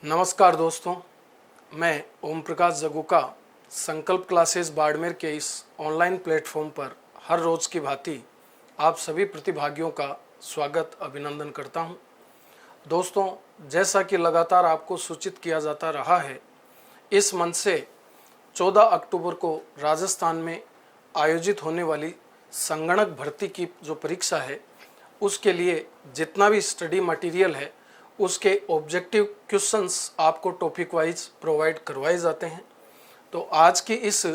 नमस्कार दोस्तों, मैं ओम प्रकाश जगुका संकल्प क्लासेस बाड़मेर के इस ऑनलाइन प्लेटफॉर्म पर हर रोज की भांति आप सभी प्रतिभागियों का स्वागत अभिनंदन करता हूं। दोस्तों, जैसा कि लगातार आपको सूचित किया जाता रहा है, इस मंच से 14 अक्टूबर को राजस्थान में आयोजित होने वाली संगणक भर्ती की जो परीक्षा है, उसके लिए जितना भी स्टडी मटेरियल है उसके ऑब्जेक्टिव क्वेश्चंस आपको टॉपिक वाइज प्रोवाइड करवाए जाते हैं। तो आज की इस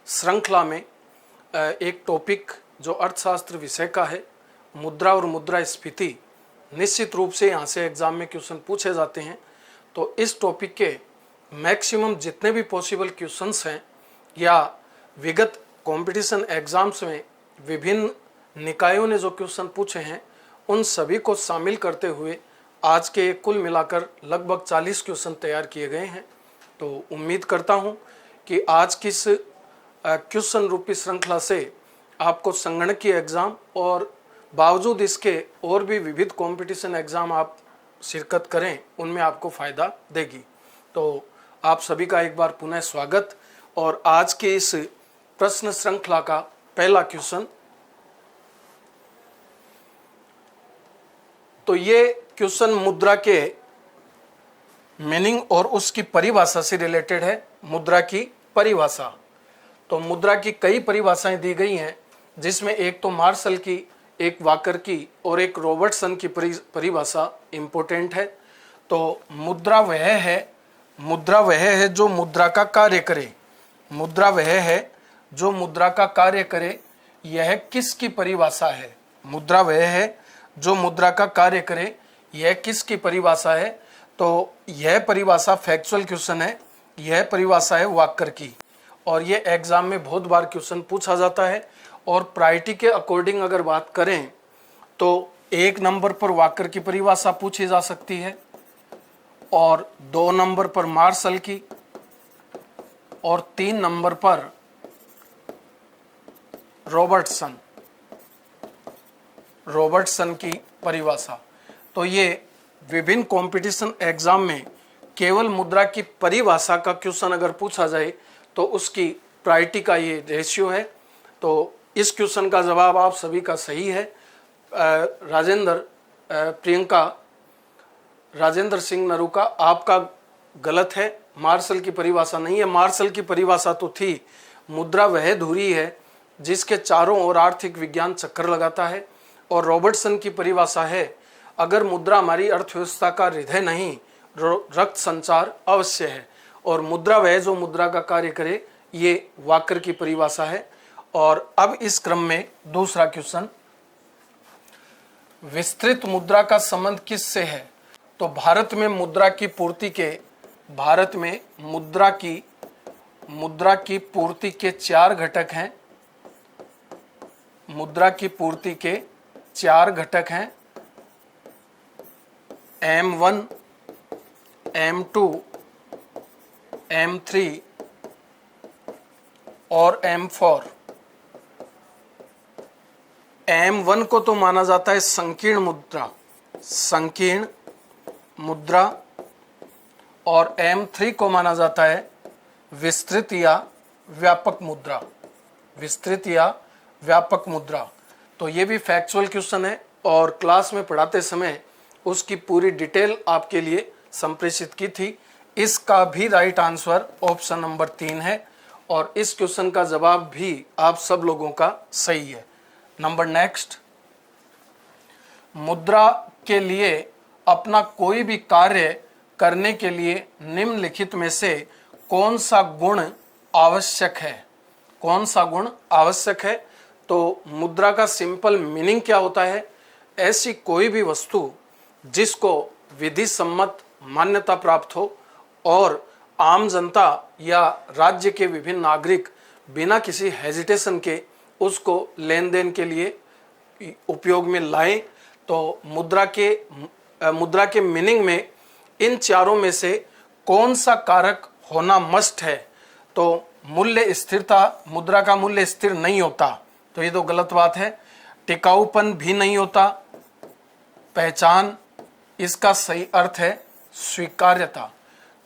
श्रृंखला में एक टॉपिक जो अर्थशास्त्र विषय का है, मुद्रा और मुद्रास्फीति, निश्चित रूप से यहाँ से एग्जाम में क्वेश्चन पूछे जाते हैं। तो इस टॉपिक के मैक्सिमम जितने भी पॉसिबल क्वेश्चंस हैं या विगत कंपटीशन एग्जाम्स में विभिन्न निकायों ने जो क्वेश्चन पूछे हैं, उन सभी को शामिल करते हुए आज के कुल मिलाकर लगभग 40 क्वेश्चन तैयार किए गए हैं। तो उम्मीद करता हूं कि आज की इस क्वेश्चन रूपी श्रृंखला से आपको संगणकीय एग्ज़ाम और बावजूद इसके और भी विविध कंपटीशन एग्ज़ाम आप शिरकत करें, उनमें आपको फ़ायदा देगी। तो आप सभी का एक बार पुनः स्वागत। और आज के इस प्रश्न श्रृंखला का पहला क्वेश्चन, तो ये क्वेश्चन मुद्रा के मीनिंग और उसकी परिभाषा से रिलेटेड है। मुद्रा की परिभाषा, तो मुद्रा की कई परिभाषाएं दी गई हैं, जिसमें एक तो मार्शल की, एक वाकर की और एक रॉबर्टसन की परिभाषा इम्पोर्टेंट है। तो मुद्रा वह है जो मुद्रा का कार्य करे। मुद्रा वह है जो मुद्रा का कार्य करे। यह किसकी परिभाषा है? मुद्रा वह है जो मुद्रा का कार्य करे, यह किसकी परिभाषा है? तो यह परिभाषा फैक्चुअल क्वेश्चन है। यह परिभाषा है वाकर की, और यह एग्जाम में बहुत बार क्वेश्चन पूछा जाता है। और प्रायोरिटी के अकॉर्डिंग अगर बात करें तो 1 नंबर पर वाकर की परिभाषा पूछी जा सकती है, और 2 नंबर पर मार्शल की, और 3 नंबर पर रॉबर्टसन की परिभाषा। तो ये विभिन्न कंपटीशन एग्जाम में केवल मुद्रा की परिभाषा का क्वेश्चन अगर पूछा जाए तो उसकी प्रायोरिटी का ये रेशियो है। तो इस क्वेश्चन का जवाब आप सभी का सही है। राजेंद्र सिंह नरूका, आपका गलत है। मार्शल की परिभाषा नहीं है। मार्शल की परिभाषा तो थी, मुद्रा वह धुरी है जिसके चारों ओर आर्थिक विज्ञान चक्कर लगाता है। और रॉबर्टसन की परिभाषा है, अगर मुद्रा हमारी अर्थव्यवस्था का हृदय नहीं, रक्त संचार अवश्य है। और मुद्रा वह जो मुद्रा का कार्य करे, ये वाकर की परिभाषा है। और अब इस क्रम में दूसरा क्वेश्चन, विस्तृत मुद्रा का संबंध किससे है? तो भारत में मुद्रा की पूर्ति के 4 घटक हैं। मुद्रा की पूर्ति के 4 घटक हैं, M1, M2, M3 और M4। M1 को तो माना जाता है संकीर्ण मुद्रा, और M3 को माना जाता है विस्तृत या व्यापक मुद्रा। तो ये भी फैक्चुअल क्वेश्चन है, और क्लास में पढ़ाते समय उसकी पूरी डिटेल आपके लिए संप्रेषित की थी। इसका भी राइट आंसर ऑप्शन नंबर 3 है, और इस क्वेश्चन का जवाब भी आप सब लोगों का सही है। नंबर नेक्स्ट, मुद्रा के लिए अपना कोई भी कार्य करने के लिए निम्नलिखित में से कौन सा गुण आवश्यक है? तो मुद्रा का सिंपल मीनिंग क्या होता है? ऐसी कोई भी वस्तु जिसको विधि सम्मत मान्यता प्राप्त हो और आम जनता या राज्य के विभिन्न नागरिक बिना किसी हेजिटेशन के उसको लेन देन के लिए उपयोग में लाएं। तो मुद्रा के मीनिंग में इन चारों में से कौन सा कारक होना मस्ट है? तो मूल्य स्थिरता, मुद्रा का मूल्य स्थिर नहीं होता, तो ये तो गलत बात है। टिकाऊपन भी नहीं होता। पहचान, इसका सही अर्थ है स्वीकार्यता।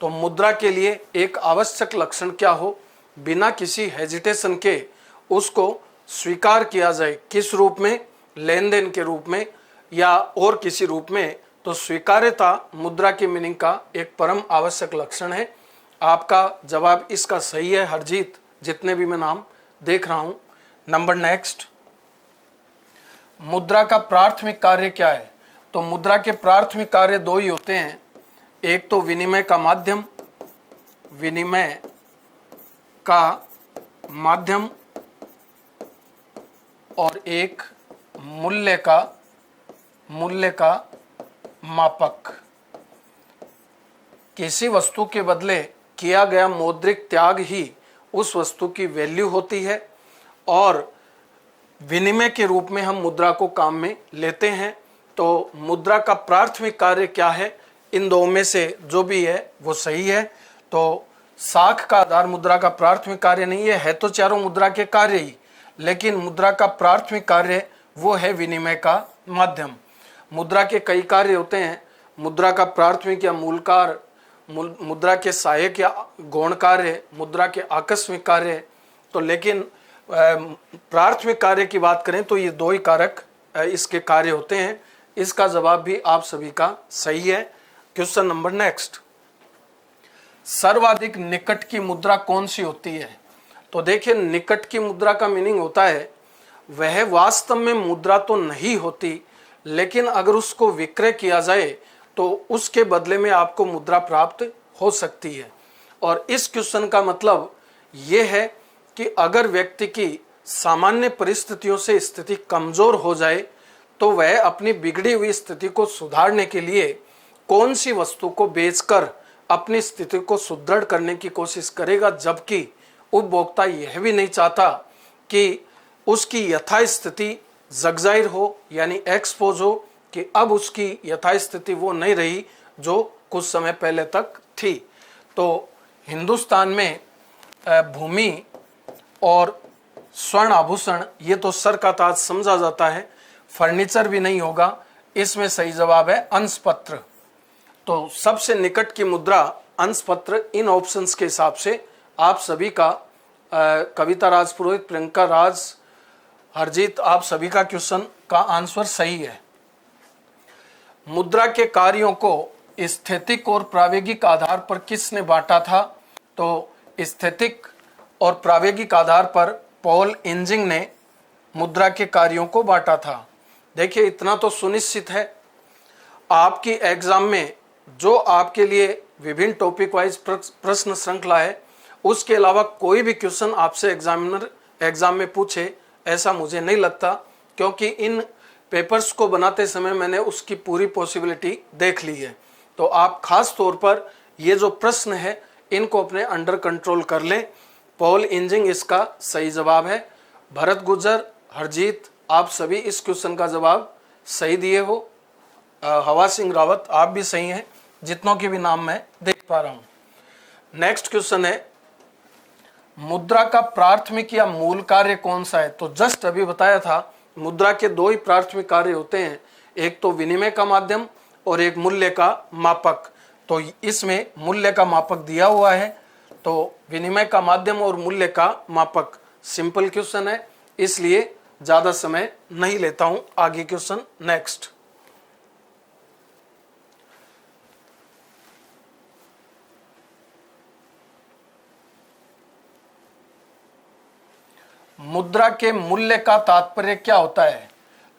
तो मुद्रा के लिए एक आवश्यक लक्षण क्या हो, बिना किसी हेजिटेशन के उसको स्वीकार किया जाए। किस रूप में? लेन देन के रूप में या और किसी रूप में। तो स्वीकार्यता मुद्रा की मीनिंग का एक परम आवश्यक लक्षण है। आपका जवाब इसका सही है हरजीत, जितने भी मैं नाम देख रहा हूं। नंबर नेक्स्ट, मुद्रा का प्राथमिक कार्य क्या है? तो मुद्रा के प्राथमिक कार्य दो ही होते हैं, एक तो विनिमय का माध्यम, विनिमय का माध्यम, और एक मूल्य का मापक। किसी वस्तु के बदले किया गया मौद्रिक त्याग ही उस वस्तु की वैल्यू होती है, और विनिमय के रूप में हम मुद्रा को काम में लेते हैं। तो मुद्रा का प्राथमिक कार्य क्या है? इन दो में से जो भी है वो सही है। तो साख का आधार मुद्रा का प्राथमिक कार्य नहीं है तो चारों मुद्रा के कार्य ही, लेकिन मुद्रा का प्राथमिक कार्य वो है विनिमय का माध्यम। मुद्रा के कई कार्य होते हैं, मुद्रा का प्राथमिक या मूल कार्य, मुद्रा के सहायक या गौण कार्य, मुद्रा के आकस्मिक कार्य। तो लेकिन प्राथमिक कार्य की बात करें तो ये दो ही कारक इसके कार्य होते हैं। इसका जवाब भी आप सभी का सही है। क्वेश्चन नंबर नेक्स्ट, सर्वाधिक निकट की मुद्रा कौन सी होती है? तो देखिए, निकट की मुद्रा का मीनिंग होता है वह वास्तव में मुद्रा तो नहीं होती, लेकिन अगर उसको विक्रय किया जाए तो उसके बदले में आपको मुद्रा प्राप्त हो सकती है। और इस क्वेश्चन का मतलब ये है कि अगर व्यक्ति की सामान्य परिस्थितियों से स्थिति कमजोर हो जाए तो वह अपनी बिगड़ी हुई स्थिति को सुधारने के लिए कौन सी वस्तु को बेचकर अपनी स्थिति को सुदृढ़ करने की कोशिश करेगा, जबकि उपभोक्ता यह भी नहीं चाहता कि उसकी यथास्थिति जगजाहिर हो, यानी एक्सपोज हो कि अब उसकी यथास्थिति वो नहीं रही जो कुछ समय पहले तक थी। तो हिंदुस्तान में भूमि और स्वर्ण आभूषण ये तो सर का ताज समझा जाता है, फर्नीचर भी नहीं होगा। इसमें सही जवाब है अंशपत्र। तो सबसे निकट की मुद्रा अंशपत्र। इन ऑप्शंस के हिसाब से आप सभी का कविता राज पुरोहित, प्रियंका राज, हरजीत, आप सभी का क्वेश्चन का आंसर सही है। मुद्रा के कार्यों को स्थैतिक और प्रावेगिक आधार पर किसने बांटा था? तो स्थैतिक और प्रावेगिक आधार पर पॉल इंजिंग ने मुद्रा के कार्यों को बांटा था। देखिए, इतना तो सुनिश्चित है, आपकी एग्जाम में जो आपके लिए विभिन्न टॉपिक वाइज प्रश्न श्रृंखला है, उसके अलावा कोई भी क्वेश्चन आपसे एग्जामिनर एग्जाम में पूछे ऐसा मुझे नहीं लगता, क्योंकि इन पेपर्स को बनाते समय मैंने उसकी पूरी पॉसिबिलिटी देख ली है। तो आप खास तौर पर ये जो प्रश्न है इनको अपने अंडर कंट्रोल कर लें। पॉल इंजिंग इसका सही जवाब है। भरत गुजर, हरजीत, आप सभी इस क्वेश्चन का जवाब सही दिए हो। हवा सिंह रावत, आप भी सही हैं, जितनों के भी नाम मैं देख पा रहा हूं। नेक्स्ट क्वेश्चन है, मुद्रा का प्राथमिक या मूल कार्य कौन सा है? तो जस्ट अभी बताया था, मुद्रा के दो ही प्राथमिक कार्य होते हैं, एक तो विनिमय का माध्यम और एक मूल्य का मापक। तो इसमें मूल्य का मापक दिया हुआ है, तो विनिमय का माध्यम और मूल्य का मापक सिंपल क्वेश्चन है, इसलिए ज्यादा समय नहीं लेता हूं। आगे क्वेश्चन नेक्स्ट, मुद्रा के मूल्य का तात्पर्य क्या होता है?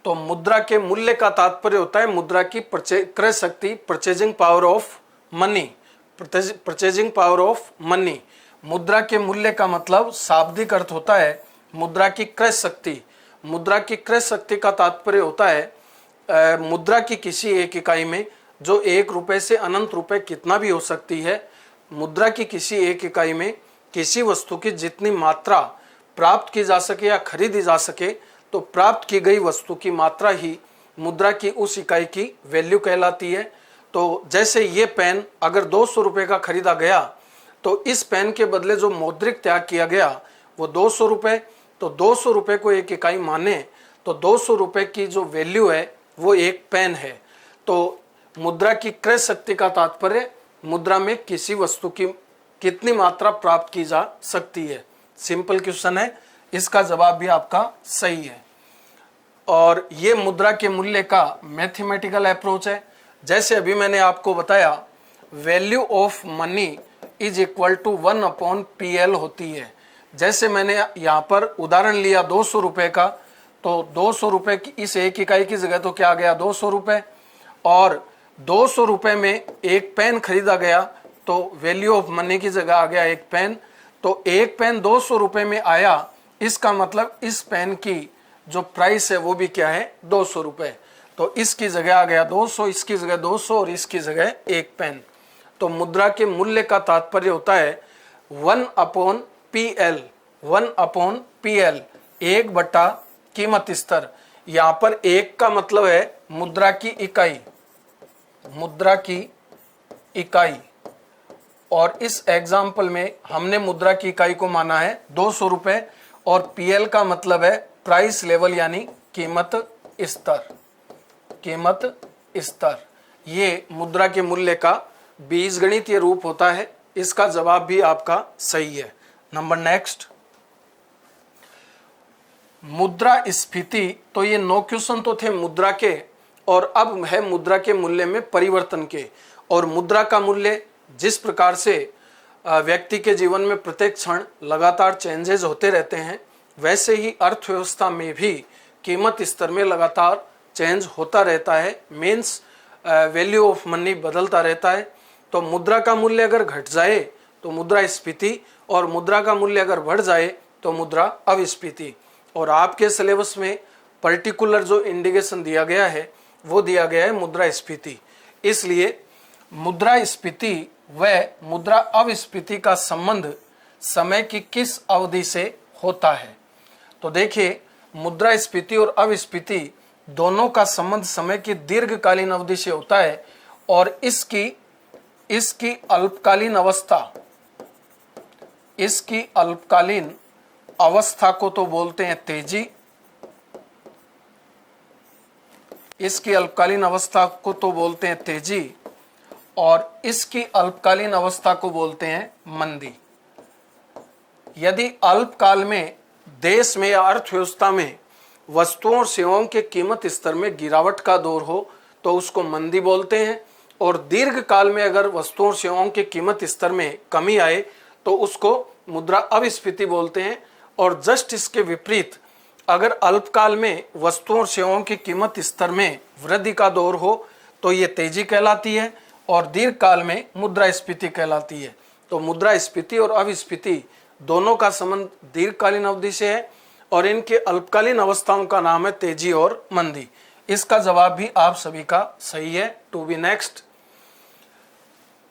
तो मुद्रा के मूल्य का तात्पर्य होता है मुद्रा की क्रय शक्ति, purchasing power of money, purchasing power of money. मुद्रा के मूल्य का मतलब शाब्दिक अर्थ होता है मुद्रा की क्रय शक्ति। मुद्रा की क्रय शक्ति का तात्पर्य होता है मुद्रा की किसी एक इकाई में, जो 1 रुपए से अनंत रुपए कितना भी हो सकती है, मुद्रा की किसी एक इकाई में किसी वस्तु की जितनी मात्रा प्राप्त की जा सके या खरीदी जा सके, तो प्राप्त की गई वस्तु की मात्रा ही मुद्रा की उस इकाई की वैल्यू कहलाती है। तो जैसे ये पेन अगर 200 रुपए का खरीदा गया, तो इस पेन के बदले जो मौद्रिक त्याग किया गया वो 200 रुपए, तो 200 रुपए को एक इकाई माने तो 200 रुपए की जो वैल्यू है वो एक पेन है। तो मुद्रा की क्रय शक्ति का तात्पर्य मुद्रा में किसी वस्तु की कितनी मात्रा प्राप्त की जा सकती है। सिंपल क्वेश्चन है, इसका जवाब भी आपका सही है। और ये मुद्रा के मूल्य का मैथमेटिकल अप्रोच है। जैसे अभी मैंने आपको बताया, value of money is equal to 1/PL होती है। जैसे मैंने यहाँ पर उदाहरण लिया 200 रुपये का, तो 200 रुपये की इस एक इकाई की जगह तो क्या आ गया 200 रुपये, और 200 रुपये में एक पेन खरीदा गया तो वैल्यू ऑफ मनी की जगह आ गया एक पेन। तो एक पेन 200 रुपये में आया, इसका मतलब इस पेन की जो प्राइस है वो भी क्या है 200 रुपये। तो इसकी जगह आ गया 200, इसकी जगह 200 और इसकी जगह एक पेन। तो मुद्रा के मूल्य का तात्पर्य होता है 1/PL, 1/PL, 1 / कीमत स्तर। यहाँ पर एक का मतलब है मुद्रा की इकाई, मुद्रा की इकाई, और इस एग्जाम्पल में हमने मुद्रा की इकाई को माना है 200 रुपये, और PL का मतलब है प्राइस लेवल यानी कीमत स्तर, कीमत स्तर। ये मुद्रा के मूल्य का बीजगणितीय रूप होता है। इसका जवाब भी आपका सही है। नंबर नेक्स्ट, मुद्रा स्फीति। तो ये 9 क्वेश्चन तो थे मुद्रा के, और अब है मुद्रा के मूल्य में परिवर्तन के। और मुद्रा का मूल्य जिस प्रकार से व्यक्ति के जीवन में प्रत्येक क्षण लगातार चेंजेस होते रहते हैं, वैसे ही अर्थव्यवस्था में भी कीमत स्तर में लगातार चेंज होता रहता है। मीन्स वैल्यू ऑफ मनी बदलता रहता है। तो मुद्रा का मूल्य अगर घट जाए तो मुद्रा स्फीति, और मुद्रा का मूल्य अगर बढ़ जाए तो मुद्रा अविस्फीति। और आपके सिलेबस में पर्टिकुलर जो इंडिकेशन दिया गया है वो दिया गया है मुद्रा स्फीति। इसलिए मुद्रा स्फीति व मुद्रा अविस्फीति का संबंध समय की किस अवधि से होता है। तो देखिए, मुद्रा स्फीति और अविस्फीति दोनों का संबंध समय की दीर्घकालीन अवधि से होता है, और इसकी अल्पकालीन अवस्था, इसकी अल्पकालीन अवस्था को तो बोलते हैं तेजी, इसकी अल्पकालीन अवस्था को तो बोलते हैं तेजी, और इसकी अल्पकालीन अवस्था को बोलते हैं मंदी। यदि अल्पकाल में देश में या अर्थव्यवस्था में वस्तुओं और सेवाओं के कीमत स्तर में गिरावट का दौर हो तो उसको मंदी बोलते हैं, और दीर्घ काल में अगर वस्तुओं और सेवाओं के कीमत स्तर में कमी आए तो उसको मुद्रा अविस्फीति बोलते हैं। और जस्ट इसके विपरीत, अगर अल्पकाल में वस्तुओं और सेवाओं की कीमत स्तर में वृद्धि का दौर हो तो ये तेजी कहलाती है, और दीर्घ काल में मुद्रा स्फीति कहलाती है। तो मुद्रा स्फीति और अविस्फीति दोनों का संबंध दीर्घकालीन अवधि से है, और इनके अल्पकालीन अवस्थाओं का नाम है तेजी और मंदी। इसका जवाब भी आप सभी का सही है। टू बी नेक्स्ट,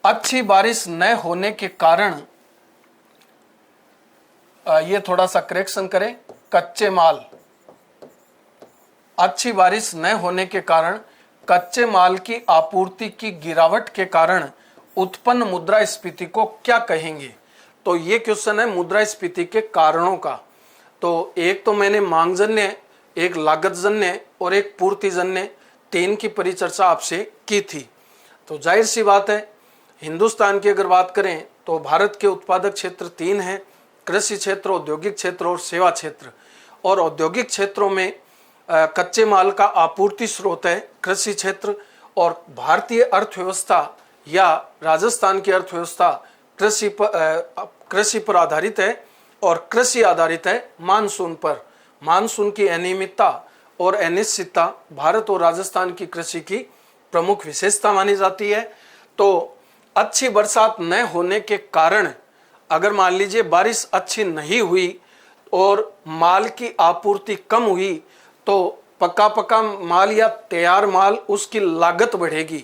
अच्छी बारिश न होने के कारण, ये थोड़ा सा करेक्शन करें, कच्चे माल, अच्छी बारिश न होने के कारण कच्चे माल की आपूर्ति की गिरावट के कारण उत्पन्न मुद्रा स्फीति को क्या कहेंगे। तो ये क्वेश्चन है मुद्रा स्फीति के कारणों का। तो एक तो मैंने मांगजन्य, एक लागतजन्य और एक पूर्तिजन्य, 3 की परिचर्चा आपसे की थी। तो जाहिर सी बात है, हिंदुस्तान की अगर बात करें तो भारत के उत्पादक क्षेत्र 3 हैं, कृषि क्षेत्र, औद्योगिक क्षेत्र और सेवा क्षेत्र। और औद्योगिक क्षेत्रों में कच्चे माल का आपूर्ति स्रोत है कृषि क्षेत्र, और भारतीय अर्थव्यवस्था या राजस्थान की अर्थव्यवस्था कृषि पर आधारित है, और कृषि आधारित है मानसून पर। मानसून की अनियमितता और अनिश्चितता भारत और राजस्थान की कृषि की प्रमुख विशेषता मानी जाती है। तो अच्छी बरसात न होने के कारण, अगर मान लीजिए बारिश अच्छी नहीं हुई और माल की आपूर्ति कम हुई, तो पका माल या तैयार माल उसकी लागत बढ़ेगी।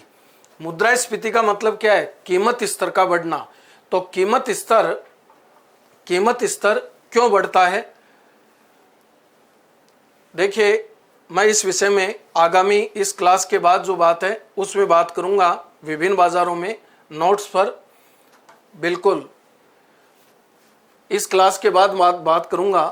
मुद्रास्फीति का मतलब क्या है? कीमत स्तर का बढ़ना। तो कीमत स्तर क्यों बढ़ता है? देखिए, मैं इस विषय में आगामी इस क्लास के बाद जो बात है उसमें बात करूंगा, विभिन्न बाजारों में नोट्स पर। बिल्कुल इस क्लास के बाद बात करूंगा।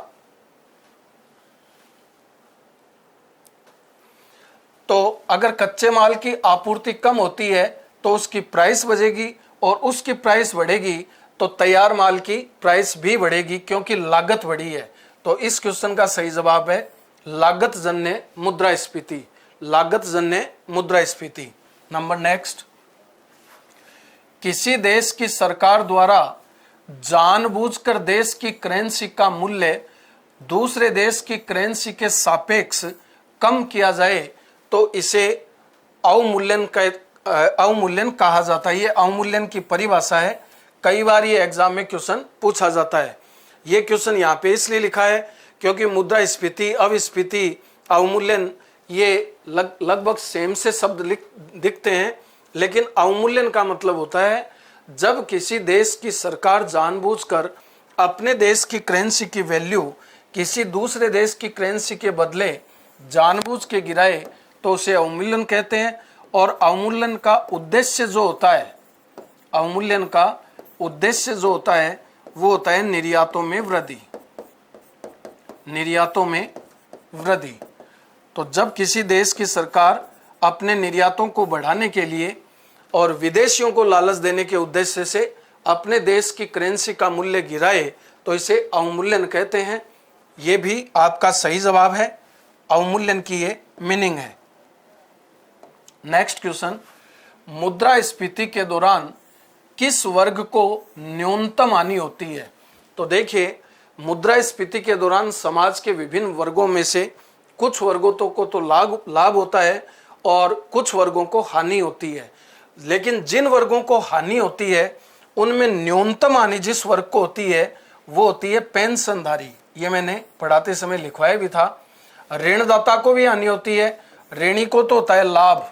तो अगर कच्चे माल की आपूर्ति कम होती है तो उसकी प्राइस बढ़ेगी, और उसकी प्राइस बढ़ेगी तो तैयार माल की प्राइस भी बढ़ेगी, क्योंकि लागत बढ़ी है। तो इस क्वेश्चन का सही जवाब है लागत जन्य मुद्रास्फीति, लागत जन्य मुद्रास्फीति। नंबर नेक्स्ट, किसी देश की सरकार द्वारा जानबूझकर देश की करेंसी का मूल्य दूसरे देश की करेंसी के सापेक्ष कम किया जाए तो इसे अवमूल्यन कहा जाता है। ये अवमूल्यन की परिभाषा है, कई बार ये एग्जाम में क्वेश्चन पूछा जाता है। ये क्वेश्चन यहाँ पे इसलिए लिखा है क्योंकि मुद्रास्फीति, अविस्फीति, अवमूल्यन ये लगभग सेम से शब्द दिखते हैं, लेकिन अवमूल्यन का मतलब होता है जब किसी देश की सरकार जानबूझकर अपने देश की करेंसी की वैल्यू किसी दूसरे देश की करेंसी के बदले जानबूझ के गिराए तो उसे अवमूल्यन कहते हैं। और अवमूल्यन का उद्देश्य जो होता है, अवमूल्यन का उद्देश्य जो होता है वो होता है निर्यातों में वृद्धि, निर्यातों में वृद्धि। तो जब किसी देश की सरकार अपने निर्यातों को बढ़ाने के लिए और विदेशियों को लालच देने के उद्देश्य से अपने देश की करेंसी का मूल्य गिराए तो इसे अवमूल्यन कहते हैं। ये भी आपका सही जवाब है, अवमूल्यन की ये मीनिंग है। नेक्स्ट क्वेश्चन, मुद्रास्फीति के दौरान किस वर्ग को न्यूनतम हानि होती है? तो देखिए, मुद्रास्फीति के दौरान समाज के विभिन्न वर्गों में से कुछ वर्गों को तो लाभ होता है और कुछ वर्गों को हानि होती है। लेकिन जिन वर्गों को हानि होती है उनमें न्यूनतम हानि जिस वर्ग को होती है वो होती है पेंशनधारी। ये मैंने पढ़ाते समय लिखवाया भी था। ऋणदाता को भी हानि होती है, ऋणी को तो होता है लाभ,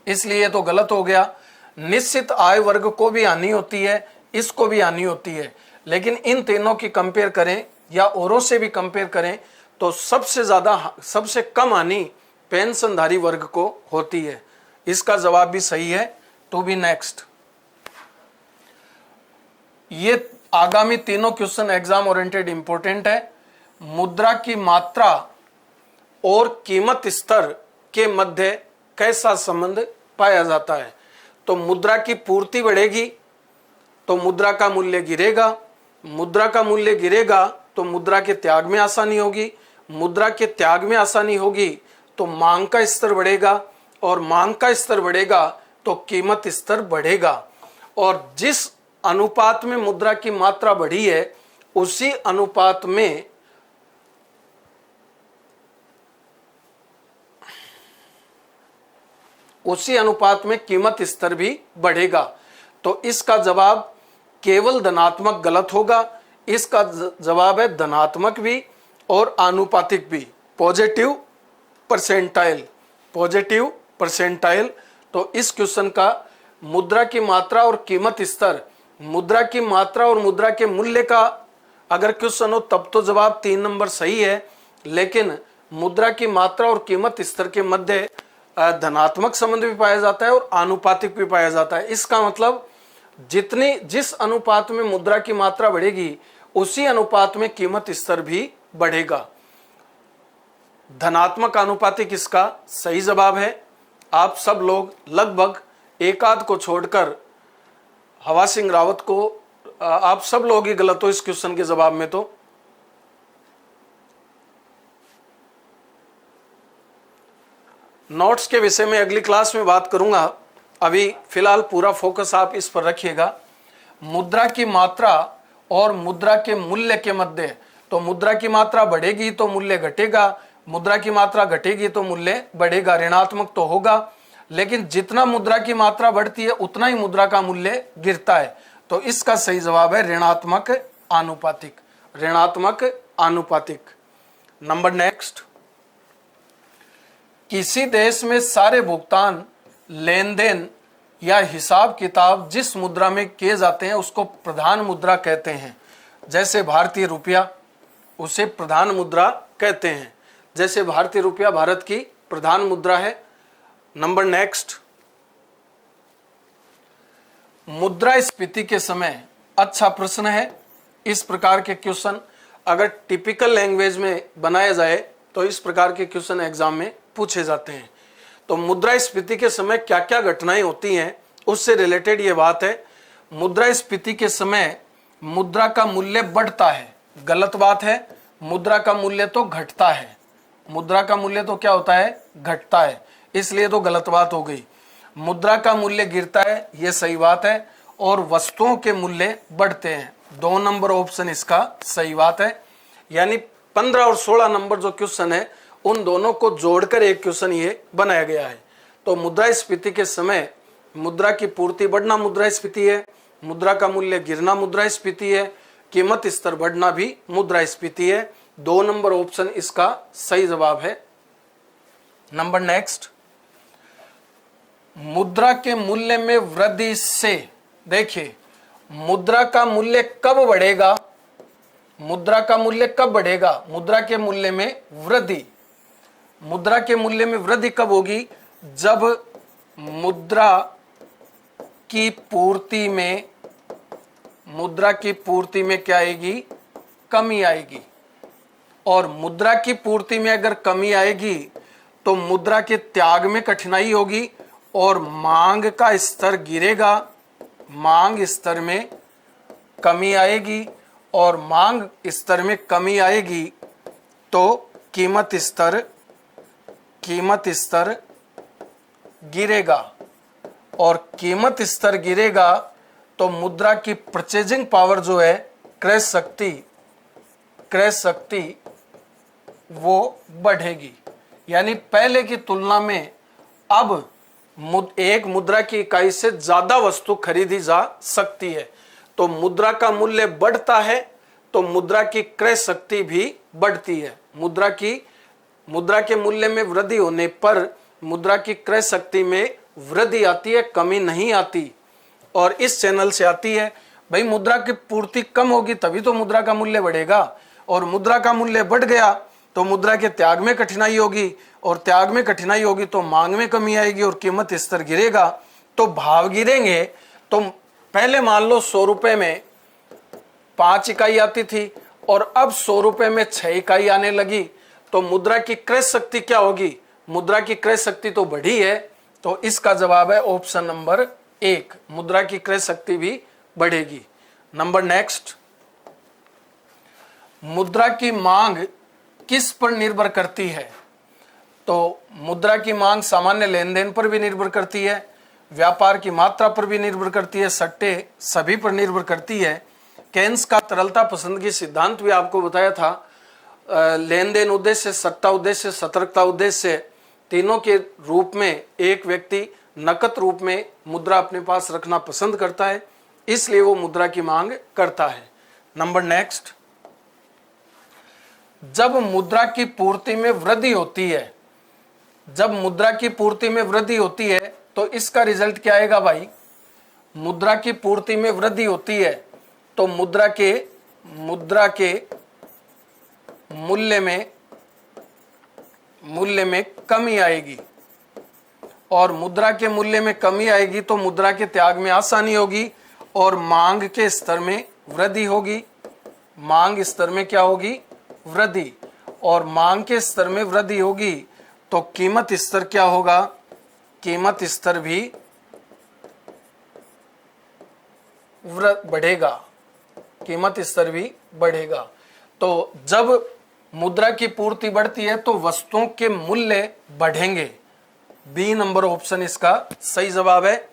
इसलिए तो गलत हो गया। निश्चित आय वर्ग को भी हानि होती है, इसको भी हानि होती है। लेकिन इन तीनों की कंपेयर करें या औरों से भी कंपेयर करें तो सबसे कम हानि पेंशनधारी वर्ग को होती है। इसका जवाब भी सही है, टू बी नेक्स्ट। ये आगामी तीनों क्वेश्चन एग्जाम ओरिएंटेड इंपॉर्टेंट है। मुद्रा की मात्रा और कीमत स्तर के मध्य कैसा संबंध पाया जाता है? तो मुद्रा की पूर्ति बढ़ेगी तो मुद्रा का मूल्य गिरेगा, मुद्रा का मूल्य गिरेगा तो मुद्रा के त्याग में आसानी होगी, मुद्रा के त्याग में आसानी होगी तो मांग का स्तर बढ़ेगा, और मांग का स्तर बढ़ेगा तो कीमत स्तर बढ़ेगा। और जिस अनुपात में मुद्रा की मात्रा बढ़ी है उसी अनुपात में कीमत स्तर भी बढ़ेगा। तो इसका जवाब केवल धनात्मक गलत होगा, इसका जवाब है धनात्मक भी और आनुपातिक भी, पॉजिटिव परसेंटाइल, पॉजिटिव परसेंटाइल। तो इस क्वेश्चन का मुद्रा की मात्रा और कीमत स्तर, मुद्रा की मात्रा और मुद्रा के मूल्य का अगर क्वेश्चन हो तब तो जवाब 3 नंबर सही है, लेकिन मुद्रा की मात्रा और कीमत स्तर के मध्य धनात्मक संबंध भी पाया जाता है और आनुपातिक भी पाया जाता है। इसका मतलब जिस अनुपात में मुद्रा की मात्रा बढ़ेगी उसी अनुपात में कीमत स्तर भी बढ़ेगा। धनात्मक आनुपातिक इसका सही जवाब है। आप सब लोग लगभग एक आध को छोड़कर हवा सिंह रावत को आप सब लोग ही गलत हो इस क्वेश्चन के जवाब में। तो नोट्स के विषय में अगली क्लास में बात करूंगा, अभी फिलहाल पूरा फोकस आप इस पर रखिएगा। मुद्रा की मात्रा और मुद्रा के मूल्य के मध्य, तो मुद्रा की मात्रा बढ़ेगी तो मूल्य घटेगा, मुद्रा की मात्रा घटेगी तो मूल्य बढ़ेगा, ऋणात्मक तो होगा। लेकिन जितना मुद्रा की मात्रा बढ़ती है उतना ही मुद्रा का मूल्य गिरता है। तो इसका सही जवाब है ऋणात्मक आनुपातिक, ऋणात्मक आनुपातिक। नंबर नेक्स्ट, किसी देश में सारे भुगतान, लेन देन या हिसाब किताब जिस मुद्रा में किए जाते हैं उसको प्रधान मुद्रा कहते हैं। जैसे भारतीय रुपया, उसे प्रधान मुद्रा कहते हैं। जैसे भारतीय रुपया भारत की प्रधान मुद्रा है। नंबर नेक्स्ट, मुद्रास्फीति के समय, अच्छा प्रश्न है। इस प्रकार के क्वेश्चन अगर टिपिकल लैंग्वेज में बनाया जाए तो इस प्रकार के क्वेश्चन एग्जाम में पूछे जाते हैं। तो मुद्रास्फीति के समय क्या क्या घटनाएं होती हैं उससे रिलेटेड ये बात है। मुद्रास्फीति के समय मुद्रा का मूल्य बढ़ता है, गलत बात है। मुद्रा का मूल्य तो घटता है, मुद्रा का मूल्य तो क्या होता है, घटता है, इसलिए तो गलत बात हो गई। मुद्रा का मूल्य गिरता है, ये सही बात है, और वस्तुओं के मूल्य बढ़ते हैं, 2 नंबर ऑप्शन इसका सही बात है। यानी 15 और 16 नंबर जो क्वेश्चन है उन दोनों को जोड़कर एक क्वेश्चन ये बनाया गया है। तो मुद्रास्फीति के समय मुद्रा की पूर्ति बढ़ना मुद्रास्फीति है, मुद्रा का मूल्य गिरना मुद्रास्फीति है, कीमत स्तर बढ़ना भी मुद्रास्फीति है। 2 नंबर ऑप्शन इसका सही जवाब है। नंबर नेक्स्ट, मुद्रा के मूल्य में वृद्धि से, देखिए मुद्रा का मूल्य कब बढ़ेगा, मुद्रा का मूल्य कब बढ़ेगा, मुद्रा के मूल्य में वृद्धि, मुद्रा के मूल्य में वृद्धि कब होगी, जब मुद्रा की पूर्ति में, मुद्रा की पूर्ति में क्या आएगी, कमी आएगी। और मुद्रा की पूर्ति में अगर कमी आएगी तो मुद्रा के त्याग में कठिनाई होगी और मांग का स्तर गिरेगा, मांग स्तर में कमी आएगी, और मांग स्तर में कमी आएगी तो कीमत स्तर गिरेगा, और कीमत स्तर गिरेगा तो मुद्रा की परचेजिंग पावर जो है, क्रय शक्ति वो बढ़ेगी। यानी पहले की तुलना में अब एक मुद्रा की इकाई से ज्यादा वस्तु खरीदी जा सकती है। तो मुद्रा का मूल्य बढ़ता है तो मुद्रा की क्रय शक्ति भी बढ़ती है। मुद्रा के मूल्य में वृद्धि होने पर मुद्रा की क्रय शक्ति में वृद्धि आती है, कमी नहीं आती। और इस चैनल से आती है भाई, मुद्रा की पूर्ति कम होगी तभी तो मुद्रा का मूल्य बढ़ेगा, और मुद्रा का मूल्य बढ़ गया तो मुद्रा के त्याग में कठिनाई होगी, और त्याग में कठिनाई होगी तो मांग में कमी आएगी और कीमत स्तर गिरेगा, तो भाव गिरेंगे। तो पहले मान लो 100 रुपए में 5 इकाई आती थी और अब 100 रुपए में 6 इकाई आने लगी, तो मुद्रा की क्रय शक्ति क्या होगी, मुद्रा की क्रय शक्ति तो बढ़ी है। तो इसका जवाब है ऑप्शन नंबर 1, मुद्रा की क्रय शक्ति भी बढ़ेगी। नंबर नेक्स्ट, मुद्रा की मांग किस पर निर्भर करती है। तो मुद्रा की मांग सामान्य लेन देन पर भी निर्भर करती है, व्यापार की मात्रा पर भी निर्भर करती है, सट्टे सभी पर निर्भर करती है। केन्स का तरलता पसंदगी सिद्धांत भी आपको बताया था। लेन देन उद्देश्य, सट्टा उद्देश्य, सतर्कता उद्देश्य, तीनों के रूप में एक व्यक्ति नकद रूप में मुद्रा अपने पास रखना पसंद करता है, इसलिए वो मुद्रा की मांग करता है। नंबर नेक्स्ट, जब मुद्रा की पूर्ति में वृद्धि होती है, जब मुद्रा की पूर्ति में वृद्धि होती है तो इसका रिजल्ट क्या आएगा भाई, मुद्रा की पूर्ति में वृद्धि होती है तो मुद्रा के मूल्य में कमी आएगी, और मुद्रा के मूल्य में कमी आएगी तो मुद्रा के त्याग में आसानी होगी और मांग के स्तर में वृद्धि होगी। मांग स्तर में क्या होगी, वृद्धि, और मांग के स्तर में वृद्धि होगी तो कीमत स्तर क्या होगा, कीमत स्तर भी बढ़ेगा, कीमत स्तर भी बढ़ेगा। तो जब मुद्रा की पूर्ति बढ़ती है तो वस्तुओं के मूल्य बढ़ेंगे। बी नंबर ऑप्शन इसका सही जवाब है।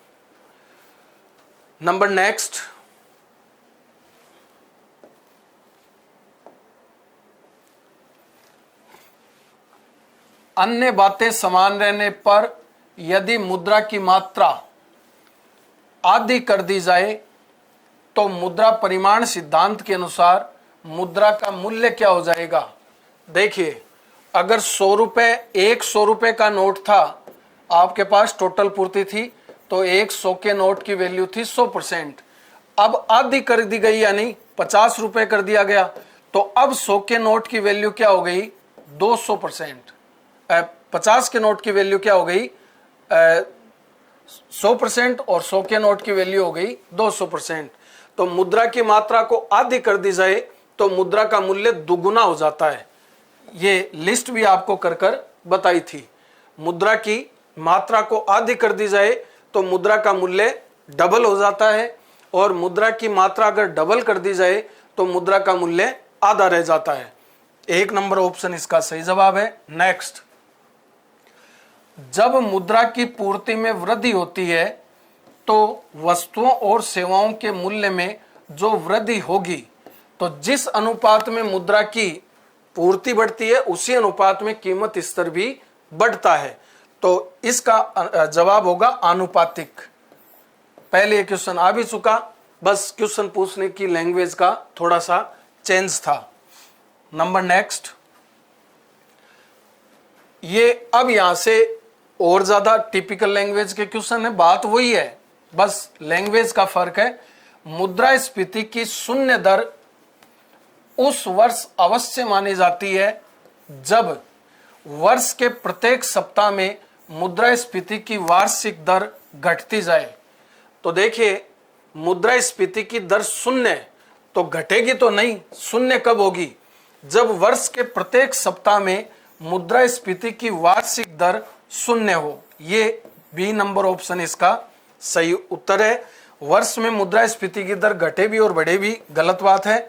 नंबर नेक्स्ट, अन्य बातें समान रहने पर यदि मुद्रा की मात्रा आधी कर दी जाए तो मुद्रा परिमाण सिद्धांत के अनुसार मुद्रा का मूल्य क्या हो जाएगा। देखिए, अगर 100 रुपए, 100 रुपए का नोट था, आपके पास टोटल पूर्ति थी तो 100 के नोट की वैल्यू थी 100%। अब आधी कर दी गई, यानी 50 रुपए कर दिया गया, तो अब 100 के नोट की वैल्यू क्या हो गई, 200%। 50 के नोट की वैल्यू क्या हो गई, 100%, और 100 के नोट की वैल्यू हो गई 200%। तो मुद्रा की मात्रा को आधी कर दी जाए तो मुद्रा का मूल्य दुगुना हो जाता है। ये लिस्ट भी आपको कर बताई थी। मुद्रा की मात्रा को आधी कर दी जाए तो मुद्रा का मूल्य डबल हो जाता है, और मुद्रा की मात्रा अगर डबल कर दी जाए तो मुद्रा का मूल्य आधा रह जाता है। 1 नंबर ऑप्शन इसका सही जवाब है। नेक्स्ट, जब मुद्रा की पूर्ति में वृद्धि होती है तो वस्तुओं और सेवाओं के मूल्य में जो वृद्धि होगी, तो जिस अनुपात में मुद्रा की पूर्ति बढ़ती है उसी अनुपात में कीमत स्तर भी बढ़ता है। तो इसका जवाब होगा आनुपातिक। पहले ये क्वेश्चन आ भी चुका, बस क्वेश्चन पूछने की लैंग्वेज का थोड़ा सा चेंज था। नंबर नेक्स्ट, ये अब यहां से और ज्यादा टिपिकल लैंग्वेज के क्वेश्चन है, बात वही है, बस लैंग्वेज का फर्क है। मुद्रास्फीति की शून्य दर उस वर्ष अवश्य मानी जाती है जब वर्ष के प्रत्येक सप्ताह में मुद्रास्फीति की वार्षिक दर घटती जाए। तो देखिए, मुद्रास्फीति की दर शून्य तो घटेगी तो नहीं, शून्य कब होगी? जब वर्ष के प्रत्येक सप्ताह में मुद्रास्फीति की वार्षिक दर शून्य हो। ये बी नंबर ऑप्शन इसका सही उत्तर है। वर्ष में मुद्रास्फीति की दर घटे भी और बढ़े भी गलत बात है।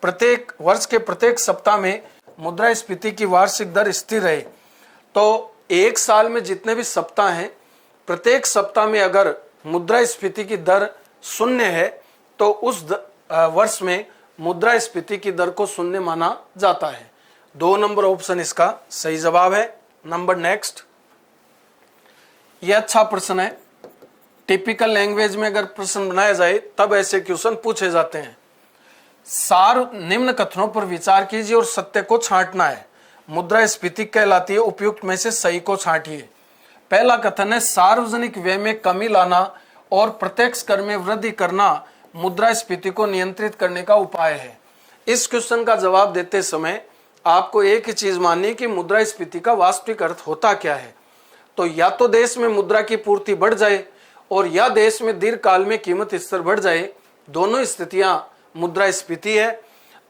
प्रत्येक वर्ष के प्रत्येक सप्ताह में मुद्रास्फीति की वार्षिक दर स्थिर रहे। तो एक साल में जितने भी सप्ताह हैं, प्रत्येक सप्ताह में अगर मुद्रास्फीति की दर शून्य है तो उस वर्ष में मुद्रास्फीति की दर को शून्य माना जाता है। 2 नंबर ऑप्शन इसका सही जवाब है। नंबर नेक्स्ट, यह अच्छा प्रश्न है। टिपिकल लैंग्वेज में अगर प्रश्न बनाया जाए तब ऐसे क्वेश्चन पूछे जाते हैं। सार निम्न कथनों पर विचार कीजिए और सत्य को छांटना है। मुद्रास्फीति कहलाती है, उपयुक्त में से सही को छांटिए। पहला कथन है, सार्वजनिक व्यय में कमी लाना और प्रत्यक्ष कर में वृद्धि करना मुद्रास्फीति को नियंत्रित करने का उपाय है। इस क्वेश्चन का जवाब देते समय आपको एक ही चीज माननी है कि मुद्रास्फीति का वास्तविक अर्थ होता क्या है। तो या तो देश में मुद्रा की पूर्ति बढ़ जाए और या देश में दीर्घकाल में कीमत स्तर बढ़ जाए, दोनों स्थितियां मुद्रास्फीति है।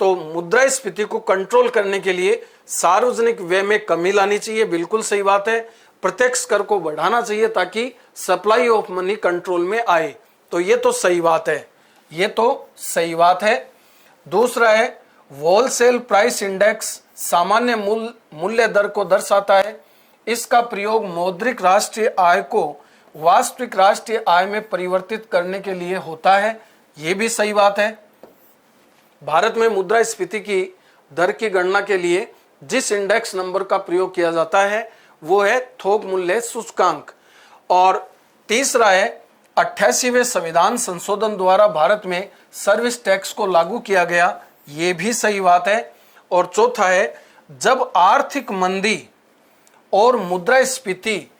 तो मुद्रास्फीति को कंट्रोल करने के लिए सार्वजनिक व्यय में कमी लानी चाहिए, बिल्कुल सही बात है। प्रत्यक्ष कर को बढ़ाना चाहिए ताकि सप्लाई ऑफ मनी कंट्रोल में आए, तो ये तो सही बात है, ये तो सही बात है। दूसरा है, होलसेल प्राइस इंडेक्स सामान्य मूल्य दर को दर्शाता है। इसका प्रयोग मौद्रिक राष्ट्रीय आय को वास्तविक राष्ट्रीय आय में परिवर्तित करने के लिए होता है, ये भी सही बात है। भारत में मुद्रास्फीति की दर की गणना के लिए जिस इंडेक्स नंबर का प्रयोग किया जाता है वो है थोक मूल्य सूचकांक। और तीसरा है, 88वें संविधान संशोधन द्वारा भारत में सर्विस टैक्स को लागू किया गया, ये भी सही बात है। और चौथा है, जब आर्थिक मंदी और मुद्रास्फीति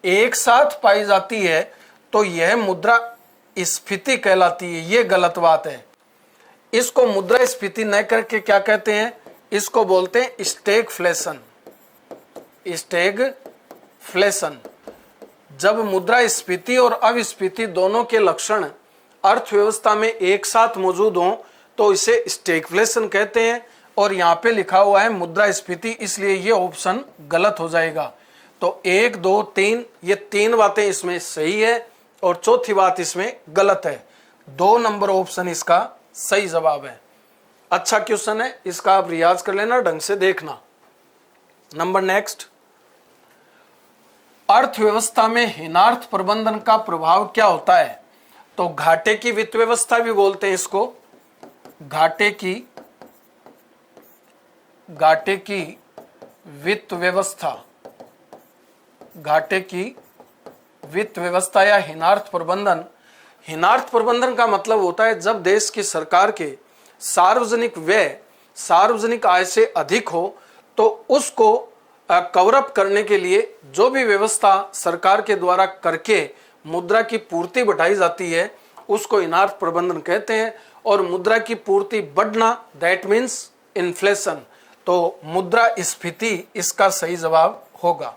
एक साथ पाई जाती है तो यह मुद्रास्फीति कहलाती है, ये गलत बात है। इसको मुद्रास्फीति न करके क्या कहते हैं? इसको बोलते हैं स्टैगफ्लेशन। स्टैगफ्लेशन। जब मुद्रास्फीति और अविस्फीति दोनों के लक्षण अर्थव्यवस्था में एक साथ मौजूद हों तो इसे स्टैगफ्लेशन कहते हैं। और यहाँ पे लिखा हुआ है मुद्रास्फीति, इसलिए ये ऑप्शन गलत हो जाएगा। तो 1, 2, 3 ये 3 बातें इसमें सही है और चौथी बात इसमें गलत है। 2 नंबर ऑप्शन इसका सही जवाब है। अच्छा क्वेश्चन है, इसका आप रियाज कर लेना, ढंग से देखना। नंबर नेक्स्ट, अर्थव्यवस्था में हीनार्थ प्रबंधन का प्रभाव क्या होता है? तो घाटे की वित्त व्यवस्था भी बोलते हैं इसको। घाटे की वित्त व्यवस्था, घाटे की वित्त व्यवस्था या हीनार्थ प्रबंधन। हीनार्थ प्रबंधन का मतलब होता है जब देश की सरकार के सार्वजनिक व्यय सार्वजनिक आय से अधिक हो तो उसको कवर अप करने के लिए जो भी व्यवस्था सरकार के द्वारा करके मुद्रा की पूर्ति बढ़ाई जाती है उसको हीनार्थ प्रबंधन कहते हैं। और मुद्रा की पूर्ति बढ़ना, दैट मीन्स इन्फ्लेशन। तो मुद्रास्फीति इसका सही जवाब होगा।